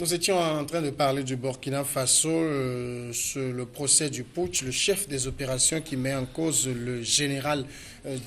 Nous étions en train de parler du Burkina Faso, sur le procès du putsch, le chef des opérations qui met en cause le général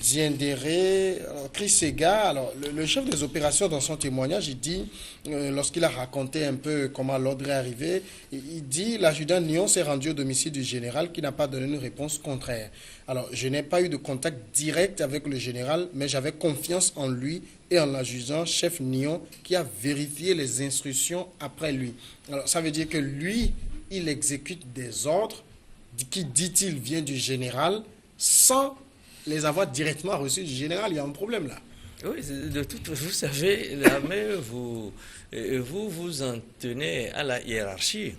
Diendéré, Chris Sega. Alors, le chef des opérations, dans son témoignage, il dit, lorsqu'il a raconté un peu comment l'ordre est arrivé, il dit l'adjudant Nyon s'est rendu au domicile du général qui n'a pas donné une réponse contraire. Alors, je n'ai pas eu de contact direct avec le général, mais j'avais confiance en lui et en l'adjudant chef Nyon qui a vérifié les instructions après lui. Alors, ça veut dire que lui, il exécute des ordres qui, dit-il, viennent du général sans les avoir directement reçus du général. Il y a un problème là. Oui, vous savez, l'armée, vous en tenez à la hiérarchie.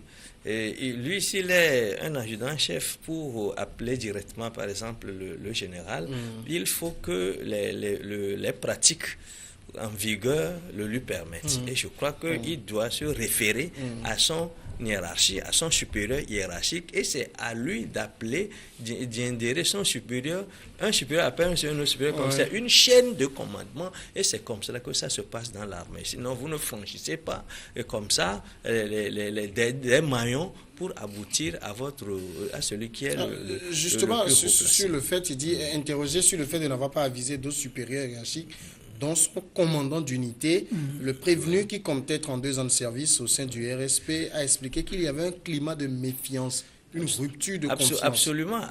Et lui, s'il est un adjudant-chef pour appeler directement, par exemple, le général, il faut que les pratiques en vigueur le lui permettent. Et je crois qu'il doit se référer à son hiérarchie, à son supérieur hiérarchique, et c'est à lui d'appeler, d'indérer son supérieur. Un supérieur appelle un autre supérieur, comme c'est une chaîne de commandement, et c'est comme cela que ça se passe dans l'armée. Sinon, vous ne franchissez pas comme ça des maillons pour aboutir à celui qui est justement, le plus sur le fait, il dit, interrogé sur le fait de n'avoir pas avisé d'autres supérieurs hiérarchiques, dont son commandant d'unité, le prévenu qui comptait 32 ans de service au sein du RSP, a expliqué qu'il y avait un climat de méfiance, une rupture de confiance. Absolument.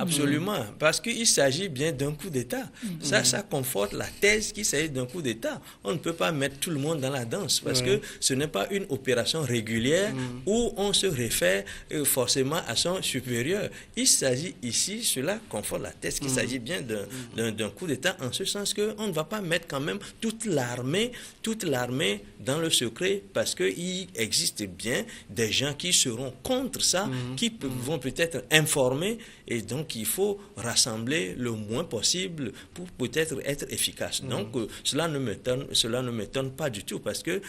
Parce qu'il s'agit bien d'un coup d'État. Ça conforte la thèse qu'il s'agit d'un coup d'État. On ne peut pas mettre tout le monde dans la danse parce que ce n'est pas une opération régulière où on se réfère forcément à son supérieur. Il s'agit ici, cela conforte la thèse qu'il s'agit bien d'un coup d'État en ce sens qu'on ne va pas mettre quand même toute l'armée dans le secret parce qu'il existe bien des gens qui seront contre ça, qui vont peut-être informés, et donc il faut rassembler le moins possible pour peut-être être efficace. Donc cela ne m'étonne pas du tout parce que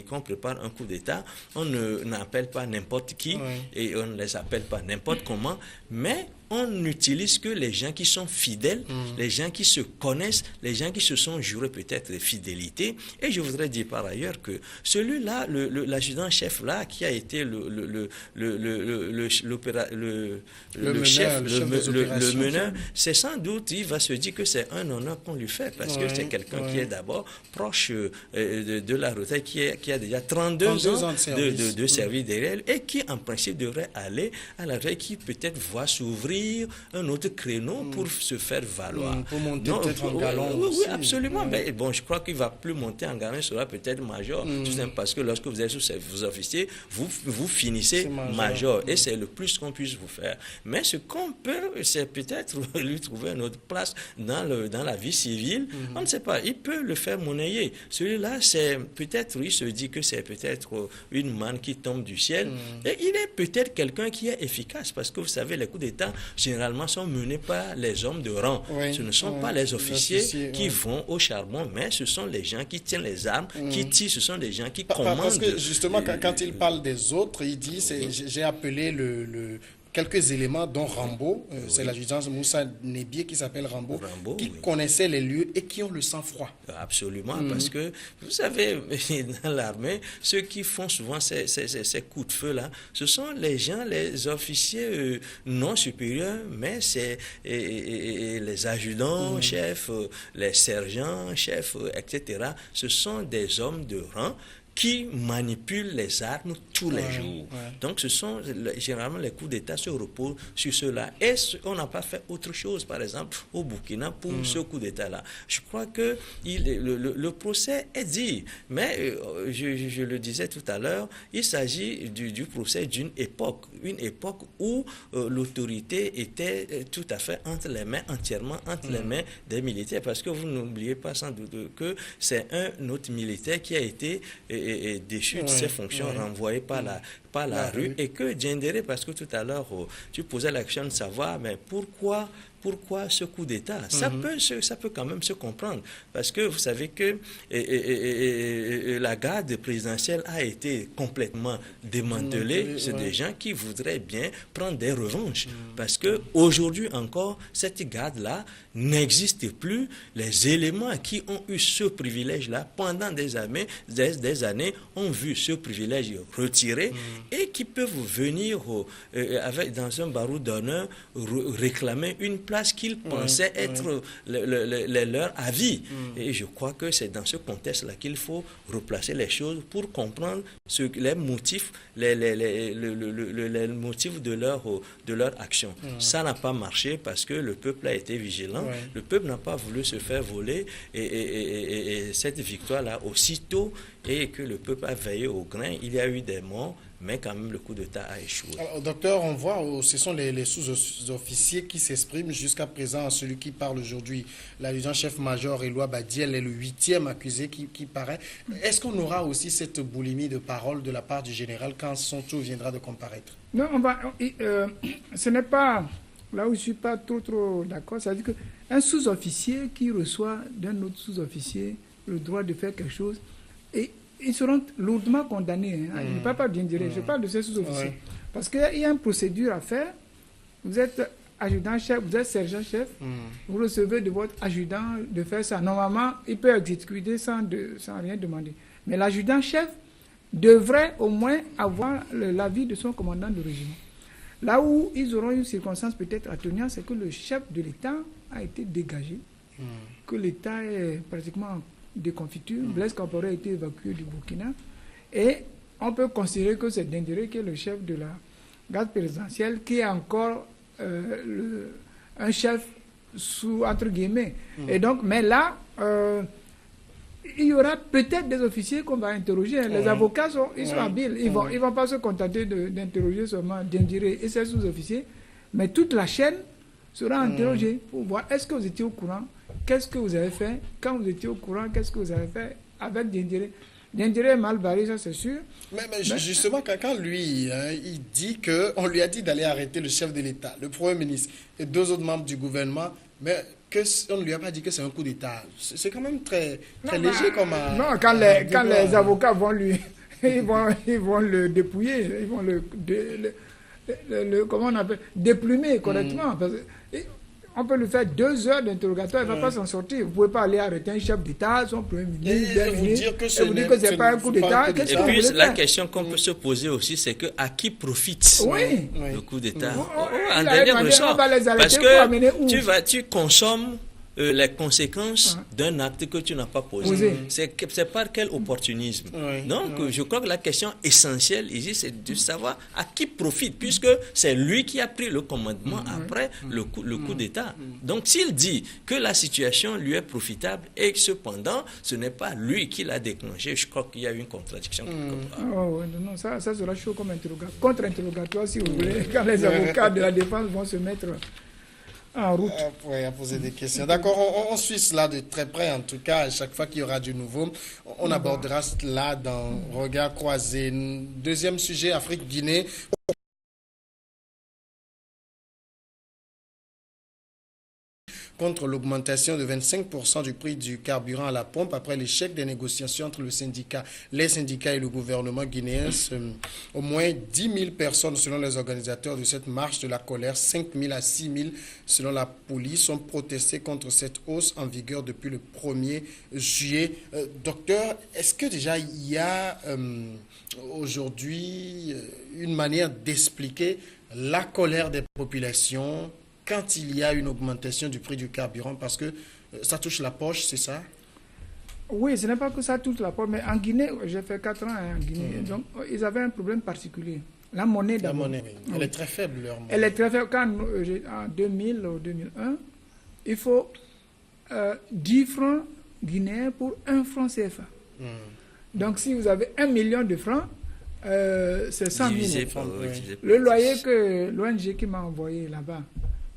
qu'on prépare un coup d'État, on n'appelle pas n'importe qui et on ne les appelle pas n'importe comment, mais on n'utilise que les gens qui sont fidèles, les gens qui se connaissent, les gens qui se sont jurés peut-être fidélité. Et je voudrais dire par ailleurs que celui-là, l'adjudant-chef là, qui a été le meneur, c'est sans doute, il va se dire que c'est un honneur qu'on lui fait, parce que c'est quelqu'un qui est d'abord proche de la retraite, qui a déjà 32 ans de service derrière, et qui en principe devrait aller à la retraite, qui peut-être voit s'ouvrir un autre créneau pour se faire valoir. Pour monter peut-être en galon. Oui, absolument. Mais bon, je crois qu'il ne va plus monter en galon, il sera peut-être major, tout simplement parce que lorsque vous êtes sous vos officiers, vous finissez major. Et c'est le plus qu'on puisse vous faire. Mais ce qu'on peut, c'est peut-être lui trouver une autre place dans la vie civile. On ne sait pas. Il peut le faire monnayer. Celui-là, c'est peut-être, il se dit que c'est peut-être une manne qui tombe du ciel. Et il est peut-être quelqu'un qui est efficace. Parce que vous savez, les coups d'État, généralement, sont menés par les hommes de rang. Ce ne sont pas les officiers qui vont au charbon, mais ce sont les gens qui tiennent les armes, qui tirent, ce sont des gens qui commandent. Parce que justement, quand il parle des autres, il dit, j'ai appelé quelques éléments, dont Rambo, c'est l'adjudant Moussa Nébié qui s'appelle Rambo, qui connaissait les lieux et qui ont le sang-froid. Absolument, parce que, vous savez, dans l'armée, ceux qui font souvent ces coups de feu-là, ce sont les gens, les officiers non supérieurs, mais c'est les adjudants, chefs, les sergents, chefs, etc. Ce sont des hommes de rang qui manipulent les armes tous les jours. Donc, ce sont généralement les coups d'État se reposent sur cela. Et on n'a pas fait autre chose, par exemple, au Burkina pour ce coup d'État-là. Je crois que le procès est dit. Mais, je le disais tout à l'heure, il s'agit du procès d'une époque. Une époque où l'autorité était tout à fait entièrement entre les mains des militaires. Parce que vous n'oubliez pas sans doute que c'est un autre militaire qui a été déchu de ses fonctions, renvoyé par pas la rue et que Diendéré, parce que tout à l'heure, tu posais la question de savoir, mais pourquoi ce coup d'État? Ça peut quand même se comprendre. Parce que vous savez que la garde présidentielle a été complètement démantelée. C'est des gens qui voudraient bien prendre des revanches. Parce qu'aujourd'hui encore, cette garde-là n'existe plus. Les éléments qui ont eu ce privilège-là pendant des années ont vu ce privilège retiré et qui peuvent venir dans un barreau d'honneur réclamer une place qu'ils pensaient être leur à vie. Et je crois que c'est dans ce contexte-là qu'il faut replacer les choses pour comprendre les motifs, les motifs de leur action. Ça n'a pas marché parce que le peuple a été vigilant. Le peuple n'a pas voulu se faire voler et cette victoire-là, aussitôt, et que le peuple a veillé au grain, il y a eu des morts, mais quand même le coup d'État a échoué. Alors, docteur, on voit, ce sont les sous-officiers qui s'expriment jusqu'à présent. Celui qui parle aujourd'hui, l'adjudant-chef-major Éloi Badiel est le 8e accusé qui paraît. Est-ce qu'on aura aussi cette boulimie de parole de la part du général quand son tour viendra de comparaître? Non, ce n'est pas là où je ne suis pas trop d'accord. C'est-à-dire qu'un sous-officier qui reçoit d'un autre sous-officier le droit de faire quelque chose, et ils seront lourdement condamnés. Je ne parle pas d'Indiré, je parle de ces sous-officiers. Parce qu'il y a une procédure à faire. Vous êtes adjudant-chef, vous êtes sergent-chef, vous recevez de votre adjudant de faire ça. Normalement, il peut exécuter sans rien demander. Mais l'adjudant-chef devrait au moins avoir l'avis de son commandant de régiment. Là où ils auront une circonstance peut-être atténuante, c'est que le chef de l'État a été dégagé, que l'État est pratiquement déconfiture. Blaise Compaoré a été évacué du Burkina et on peut considérer que c'est Diendéré qui est le chef de la garde présidentielle, qui est encore un chef sous entre guillemets. Et donc, mais là, il y aura peut-être des officiers qu'on va interroger. Les avocats sont habiles. Ils vont pas se contenter d'interroger seulement Diendéré et ses sous-officiers, mais toute la chaîne sera interrogée pour voir est-ce que vous étiez au courant. Qu'est-ce que vous avez fait? Quand vous étiez au courant, qu'est-ce que vous avez fait avec Diendéré? Diendéré est mal barré, ça c'est sûr. Mais justement, quand lui, il dit qu'on lui a dit d'aller arrêter le chef de l'État, le Premier ministre et 2 autres membres du gouvernement, mais on ne lui a pas dit que c'est un coup d'État. C'est quand même très léger comme... Non, quand les avocats vont lui... ils vont le dépouiller, ils vont comment on appelle, déplumer correctement. Parce que, on peut lui faire 2 heures d'interrogatoire, il ne va pas s'en sortir. Vous ne pouvez pas aller arrêter un chef d'État, son premier ministre, et vous dire que ce n'est pas un coup d'État. Et puis la question qu'on peut se poser aussi, c'est à qui profite le coup d'État? En dernier ressort, parce que tu consommes les conséquences d'un acte que tu n'as pas posé. C'est par quel opportunisme? Donc, je crois que la question essentielle ici, c'est de savoir à qui profite, puisque c'est lui qui a pris le commandement après le coup d'État. Donc, s'il dit que la situation lui est profitable et que cependant, ce n'est pas lui qui l'a déclenché, je crois qu'il y a une contradiction. Non, ça sera chaud comme contre-interrogatoire, si vous voulez, quand les avocats de la défense vont se mettre en route. À poser des questions. D'accord, on suit cela de très près, en tout cas, à chaque fois qu'il y aura du nouveau. On abordera cela dans Regard croisé. Deuxième sujet, Afrique-Guinée. Contre l'augmentation de 25% du prix du carburant à la pompe après l'échec des négociations entre les syndicats et le gouvernement guinéen. Au moins 10 000 personnes, selon les organisateurs de cette marche de la colère, 5 000 à 6 000 selon la police, ont protesté contre cette hausse en vigueur depuis le 1er juillet. Docteur, est-ce que déjà il y a aujourd'hui une manière d'expliquer la colère des populations quand il y a une augmentation du prix du carburant, parce que ça touche la poche, c'est ça? Oui, ce n'est pas que ça touche la poche, mais en Guinée, j'ai fait 4 ans en Guinée, donc ils avaient un problème particulier. La monnaie d'abord. La monnaie, oui. Elle est très faible, leur monnaie. Elle est très faible. Quand, en 2000 ou 2001, il faut 10 francs guinéens pour 1 franc CFA. Donc si vous avez 1 million de francs, c'est 100 000 francs. Le loyer que l'ONG qui m'a envoyé là-bas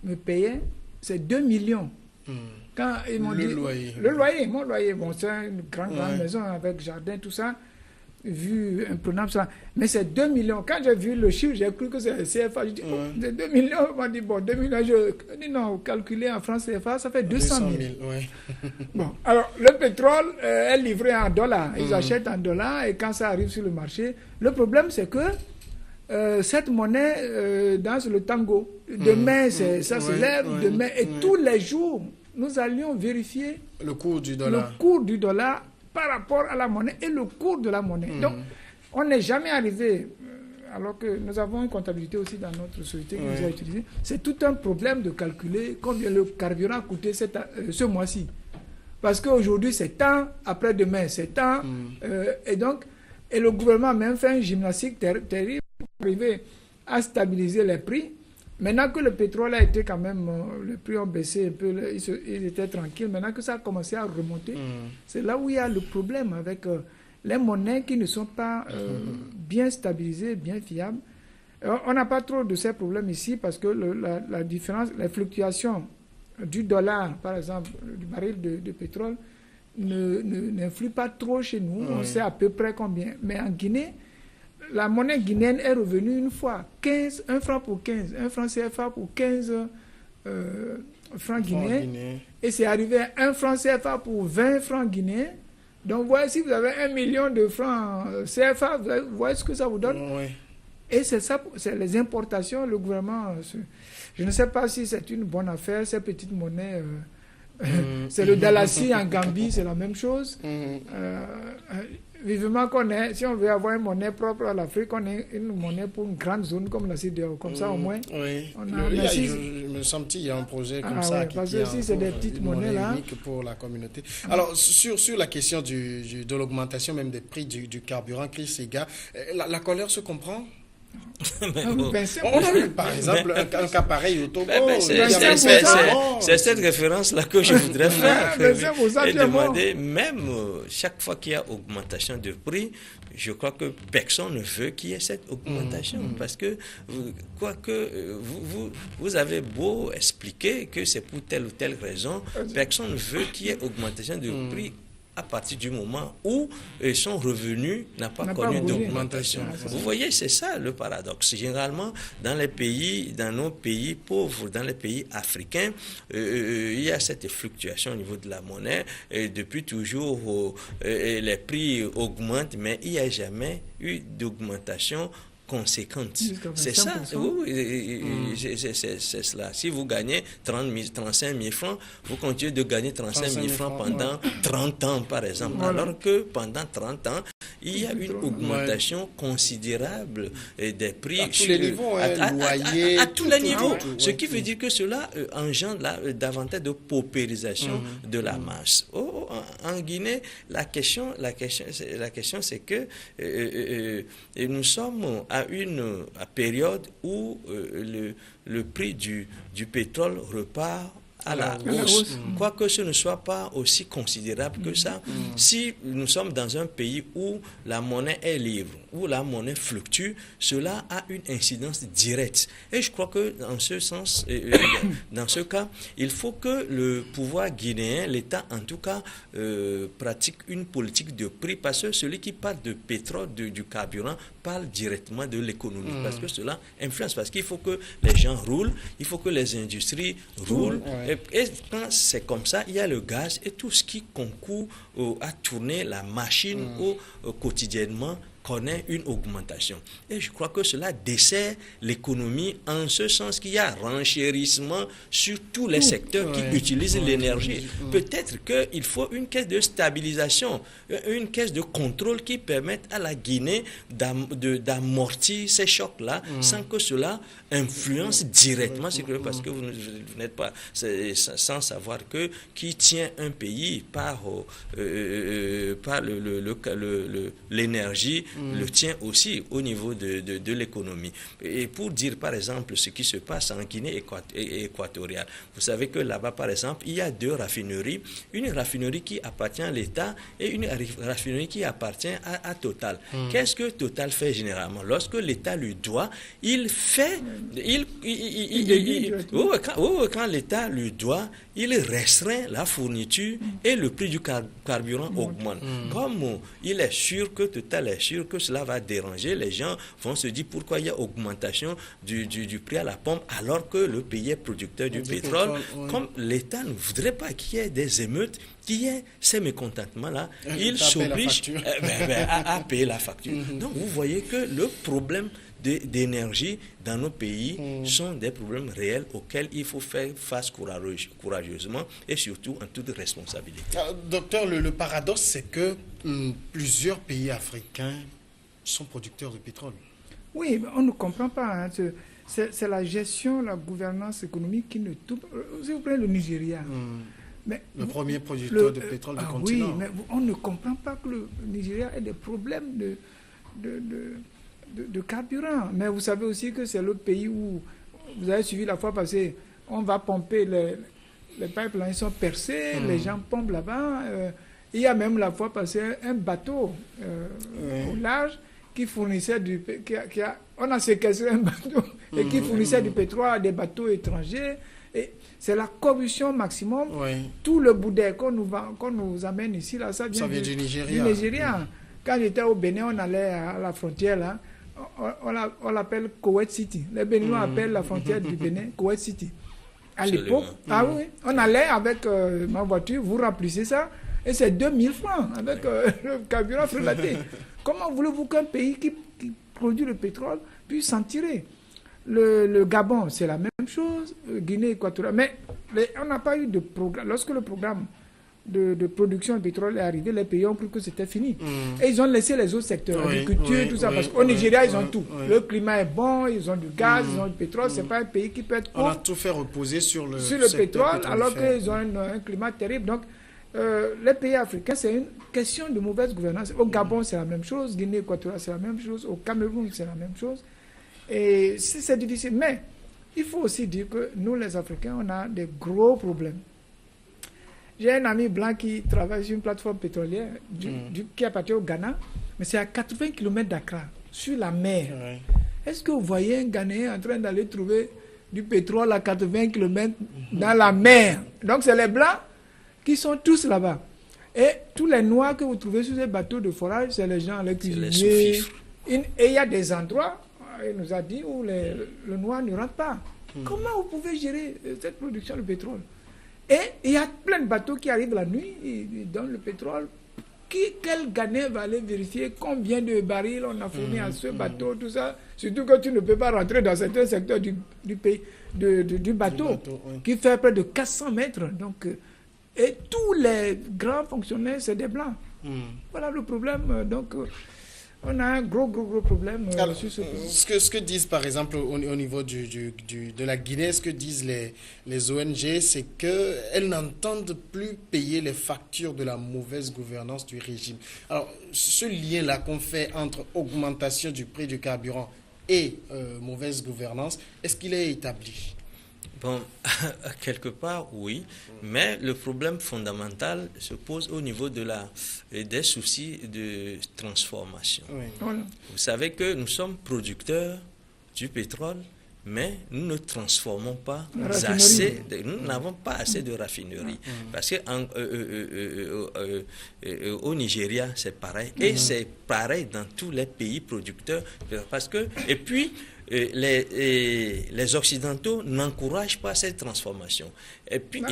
me payait, c'est 2 millions. Quand ils m'ont dit... Loyer. Le loyer, mon loyer. Bon, c'est une grande maison avec jardin, tout ça. vu imprenable ça. Mais c'est 2 millions. Quand j'ai vu le chiffre, j'ai cru que c'est CFA. Je dis, c'est 2 millions. On m'a dit, bon, 2 millions. Je dis, non, calculé en francs CFA, ça fait 200 000. Ouais. Bon, alors, le pétrole est livré en dollars. Ils achètent en dollars et quand ça arrive sur le marché, le problème, c'est que cette monnaie danse le tango. Demain, c'est l'heure. Demain, et tous les jours, nous allions vérifier le cours du dollar. Le cours du dollar par rapport à la monnaie et le cours de la monnaie. Donc, on n'est jamais arrivé, alors que nous avons une comptabilité aussi dans notre société qui nous a utilisé. C'est tout un problème de calculer combien le carburant a coûté ce mois-ci. Parce qu'aujourd'hui, c'est tant, après-demain, c'est tant. Et le gouvernement a même fait une gymnastique terrible pour arriver à stabiliser les prix. Maintenant que le pétrole a été quand même, les prix ont baissé un peu, ils étaient tranquilles. Maintenant que ça a commencé à remonter, c'est là où il y a le problème avec les monnaies qui ne sont pas bien stabilisées, bien fiables. On n'a pas trop de ces problèmes ici parce que la différence, les fluctuations du dollar, par exemple, du baril de pétrole, n'influent pas trop chez nous. On sait à peu près combien. Mais en Guinée, la monnaie guinéenne est revenue une fois, 1 franc pour 15, 1 franc CFA pour 15 francs guinéens. Et c'est arrivé à 1 franc CFA pour 20 francs guinéens. Donc, vous voyez, si vous avez 1 million de francs CFA, vous voyez ce que ça vous donne. Et c'est ça, c'est les importations, le gouvernement. Je ne sais pas si c'est une bonne affaire, ces petites monnaies. C'est le Dalasi en Gambie, c'est la même chose. Vivement qu'on ait, si on veut avoir une monnaie propre à l'Afrique, on ait une monnaie pour une grande zone comme la CEDEAO. Comme ça, au moins, on a... Il me semble qu'il y a un projet comme ça qui parce que si c'est des petites monnaies là, unique pour la communauté. Alors, sur la question de l'augmentation même des prix du carburant, Chris Sega, la colère se comprend? On a vu par exemple un cas pareil au Togo. C'est cette référence-là que je voudrais faire et demander, même chaque fois qu'il y a augmentation de prix, je crois que personne ne veut qu'il y ait cette augmentation parce que vous avez beau expliquer que c'est pour telle ou telle raison, personne ne veut qu'il y ait augmentation de prix à partir du moment où son revenu n'a pas connu d'augmentation. Vous voyez, c'est ça le paradoxe. Généralement, dans nos pays pauvres, dans les pays africains, il y a cette fluctuation au niveau de la monnaie. Et depuis toujours, les prix augmentent, mais il n'y a jamais eu d'augmentation conséquente. C'est ça. C'est cela. Si vous gagnez 35 000 francs, vous continuez de gagner 35 000 francs pendant 30 ans, par exemple. Alors que pendant 30 ans, il y a une augmentation considérable des prix. À tous les niveaux, loyer, à tous les niveaux. Ce qui veut dire que cela engendre davantage de paupérisation de la masse. En Guinée, la question, c'est que nous sommes à une période où le prix du pétrole repart à la hausse. Quoique ce ne soit pas aussi considérable que ça, si nous sommes dans un pays où la monnaie est libre, où la monnaie fluctue, cela a une incidence directe. Et je crois que dans ce sens, dans ce cas, il faut que le pouvoir guinéen, l'État en tout cas, pratique une politique de prix, parce que celui qui parle de pétrole, du carburant, parle directement de l'économie, parce que cela influence, parce qu'il faut que les gens roulent, il faut que les industries roulent, et quand c'est comme ça, il y a le gaz et tout ce qui concourt à tourner la machine quotidiennement connaît une augmentation. Et je crois que cela dessert l'économie en ce sens qu'il y a renchérissement sur tous les secteurs qui utilisent l'énergie. Peut-être qu'il faut une caisse de stabilisation, une caisse de contrôle qui permette à la Guinée d'amortir ces chocs-là sans que cela influence directement, parce que vous n'êtes pas sans savoir que qui tient un pays par l'énergie, le tien aussi au niveau de l'économie. Et pour dire par exemple ce qui se passe en Guinée équatoriale, vous savez que là-bas par exemple, il y a 2 raffineries, une raffinerie qui appartient à l'État et une raffinerie qui appartient à Total. Qu'est-ce que Total fait généralement? Lorsque l'État lui doit, il fait... Quand l'État lui doit, il restreint la fourniture et le prix du carburant augmente. Comme il est sûr que Total est sûr que cela va déranger, les gens vont se dire pourquoi il y a augmentation du prix à la pompe alors que le pays est producteur du pétrole. Comme l'État ne voudrait pas qu'il y ait des émeutes, qu'il y ait ces mécontentements-là, il s'oblige à payer la facture. Donc vous voyez que le problème d'énergie dans nos pays sont des problèmes réels auxquels il faut faire face courageusement et surtout en toute responsabilité. Docteur, le paradoxe, c'est que plusieurs pays africains sont producteurs de pétrole. Oui, mais on ne comprend pas. Hein. C'est la gestion, la gouvernance économique qui ne touche. Si vous prenez le Nigeria. Mais le premier producteur de pétrole du continent. Oui, mais on ne comprend pas que le Nigeria ait des problèmes de carburant. Mais vous savez aussi que c'est le pays où, vous avez suivi la fois passée, on va pomper, les pipelines sont percés, les gens pompent là-bas. Il y a même la fois passée un bateau au large qui fournissait on a séquestré un bateau et qui fournissait du pétrole à des bateaux étrangers. Et c'est la corruption maximum. Tout le boudet qu'on nous amène ici, là, ça vient du Nigeria. Quand j'étais au Bénin, on allait à la frontière, là, on l'appelle Koweït City. Les Béninois appellent la frontière du Bénin Koweït City. À l'époque, on allait avec ma voiture, vous remplissez ça, et c'est 2000 francs avec le carburant frelaté. Comment voulez-vous qu'un pays qui produit le pétrole puisse s'en tirer? Le Gabon, c'est la même chose, Guinée équatoriale. Mais on n'a pas eu de programme. Lorsque le programme de production de pétrole est arrivé, les pays ont cru que c'était fini. Et ils ont laissé les autres secteurs, l'agriculture, tout ça. Parce qu'au Nigeria, ils ont tout. Le climat est bon, ils ont du gaz, ils ont du pétrole. C'est pas un pays qui peut être pauvre. On a tout fait reposer sur le pétrole, alors qu'ils ont un climat terrible. Donc, les pays africains, c'est une question de mauvaise gouvernance. Au Gabon, c'est la même chose. Guinée équatoriale, c'est la même chose. Au Cameroun, c'est la même chose. Et c'est difficile. Mais il faut aussi dire que nous, les Africains, on a des gros problèmes. J'ai un ami blanc qui travaille sur une plateforme pétrolière qui appartient au Ghana, mais c'est à 80 km d'Accra, sur la mer. Est-ce que vous voyez un Ghanéen en train d'aller trouver du pétrole à 80 km dans la mer? Donc c'est les blancs qui sont tous là-bas. Et tous les noirs que vous trouvez sur ces bateaux de forage, c'est les gens, les cuisiniers. Et il y a des endroits, il nous a dit, où le noir ne rentre pas. Comment vous pouvez gérer cette production de pétrole? Et il y a plein de bateaux qui arrivent la nuit, ils donnent le pétrole. Quel Ghanéen va aller vérifier combien de barils on a fourni à ce bateau, tout ça? Surtout que tu ne peux pas rentrer dans certains secteurs du pays, du bateau, qui fait près de 400 mètres. Donc, et tous les grands fonctionnaires, c'est des blancs. Voilà le problème. Donc, on a un gros problème sur ce point. Ce que disent par exemple au niveau de la Guinée, ce que disent les ONG, c'est qu'elles n'entendent plus payer les factures de la mauvaise gouvernance du régime. Alors, ce lien-là qu'on fait entre augmentation du prix du carburant et mauvaise gouvernance, est-ce qu'il est établi? Bon, quelque part, oui, mais le problème fondamental se pose au niveau des soucis de transformation. Vous savez que nous sommes producteurs du pétrole, mais nous ne transformons pas assez, nous n'avons pas assez de raffineries. Parce qu'au Nigeria, c'est pareil, et c'est pareil dans tous les pays producteurs. Parce que, et puis, les Occidentaux n'encouragent pas cette transformation. Et puis,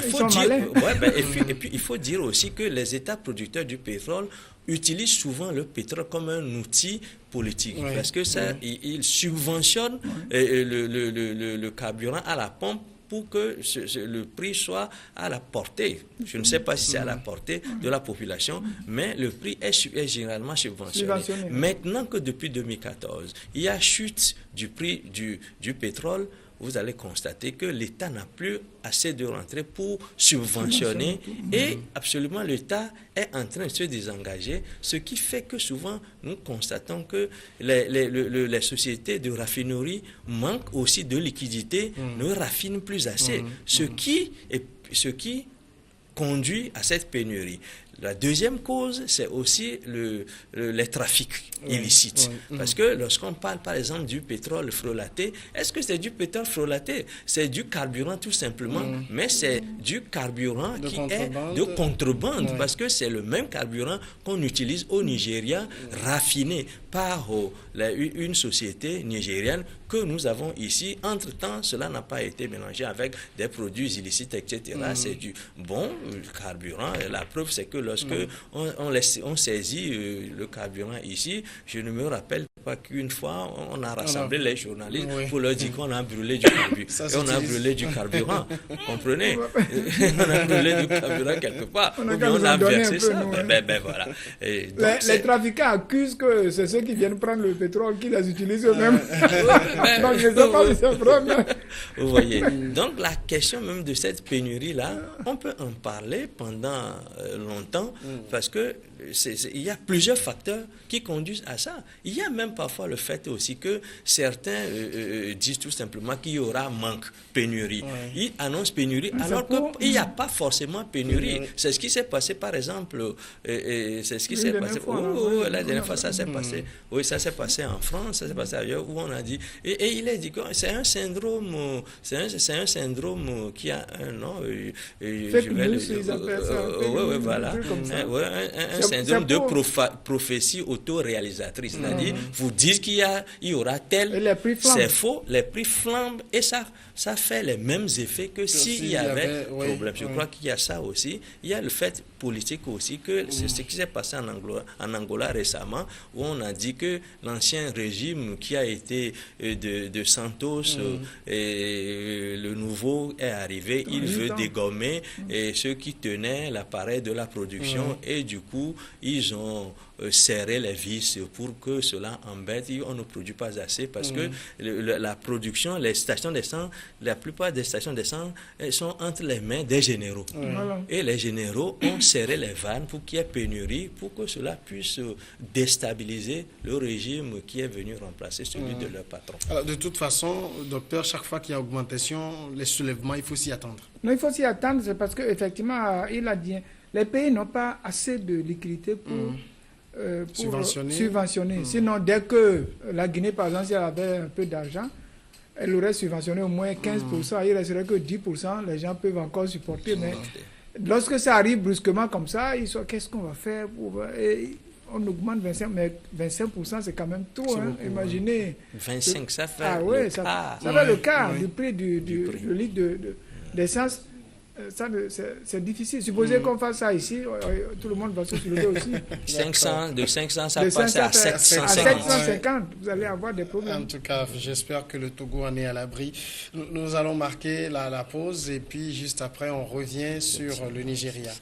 il faut dire aussi que les États producteurs du pétrole utilisent souvent le pétrole comme un outil politique. Parce que ils subventionnent le carburant à la pompe pour que le prix soit à la portée. Je ne sais pas si c'est à la portée de la population, mais le prix est généralement subventionné. Maintenant que depuis 2014, il y a chute du prix du pétrole, vous allez constater que l'État n'a plus assez de rentrées pour subventionner et absolument l'État est en train de se désengager, ce qui fait que souvent nous constatons que les sociétés de raffinerie manquent aussi de liquidité, ne raffinent plus assez, ce qui conduit à cette pénurie. La deuxième cause, c'est aussi les trafics illicites. Parce que lorsqu'on parle, par exemple, du pétrole frelaté, est-ce que c'est du pétrole frelaté? C'est du carburant tout simplement, mais c'est du carburant qui est de contrebande, parce que c'est le même carburant qu'on utilise au Nigeria, raffiné par une société nigérienne que nous avons ici. Entre-temps, cela n'a pas été mélangé avec des produits illicites, etc. C'est du bon carburant. Et la preuve, c'est que lorsque on saisit le carburant ici, je ne me rappelle pas qu'une fois, on a rassemblé les journalistes pour leur dire qu'on a brûlé du carburant. Et on a brûlé du carburant. Vous comprenez? On a brûlé du carburant quelque part. Ou bien on a versé ça. Voilà. Et donc, les trafiquants accusent que c'est ceux qui viennent prendre le pétrole qui les utilisent eux-mêmes. Donc, je ne sais pas si c'est vrai. Vous voyez. Donc, la question même de cette pénurie-là, on peut en parler pendant longtemps parce que il y a plusieurs facteurs qui conduisent à ça. Il y a même parfois le fait aussi que certains disent tout simplement qu'il y aura manque, pénurie. Ils annoncent pénurie alors qu'il n'y a pas forcément pénurie. C'est ce qui s'est passé par exemple, c'est ce qui s'est passé. La dernière fois, ça s'est passé. Oui, ça s'est passé en France, ça s'est passé ailleurs où on a dit. Et il est dit que c'est un syndrome, c'est un syndrome qui a un nom. Voilà. Un syndrome de prophétie auto-réalisatrice. C'est-à-dire, vous dites qu'il y aura tel, c'est faux, les prix flambent et ça fait les mêmes effets que s'il y avait problème. Je crois qu'il y a ça aussi. Il y a le fait politique aussi, que c'est ce qui s'est passé en Angola récemment, où on a dit que l'ancien régime qui a été de Santos, et le nouveau est arrivé, il veut dégommer et ceux qui tenaient l'appareil de la production et du coup, ils ont serré les vis pour que cela embête. On ne produit pas assez parce que la production, les stations d'essence, la plupart des stations d'essence sont entre les mains des généraux. Et les généraux ont serré les vannes pour qu'il y ait pénurie, pour que cela puisse déstabiliser le régime qui est venu remplacer celui de leur patron. Alors, de toute façon, docteur, chaque fois qu'il y a augmentation, les soulèvements, il faut s'y attendre. Non, il faut s'y attendre, c'est parce qu'effectivement, il a dit, les pays n'ont pas assez de liquidité pour subventionner. Sinon, dès que la Guinée, par exemple, si elle avait un peu d'argent, elle aurait subventionné au moins 15%, il ne resterait que 10%, les gens peuvent encore supporter. Mais lorsque ça arrive brusquement comme ça, qu'est-ce qu'on va faire on augmente 25%, mais 25% c'est quand même trop. Imaginez. 25, ça fait ça fait le quart du prix du litre d'essence. C'est difficile. Supposez qu'on fasse ça ici, tout le monde va se soulever aussi. De 500, ça passe à 750. À 750, vous allez avoir des problèmes. En tout cas, j'espère que le Togo en est à l'abri. Nous allons marquer la pause et puis juste après, on revient sur le Nigeria.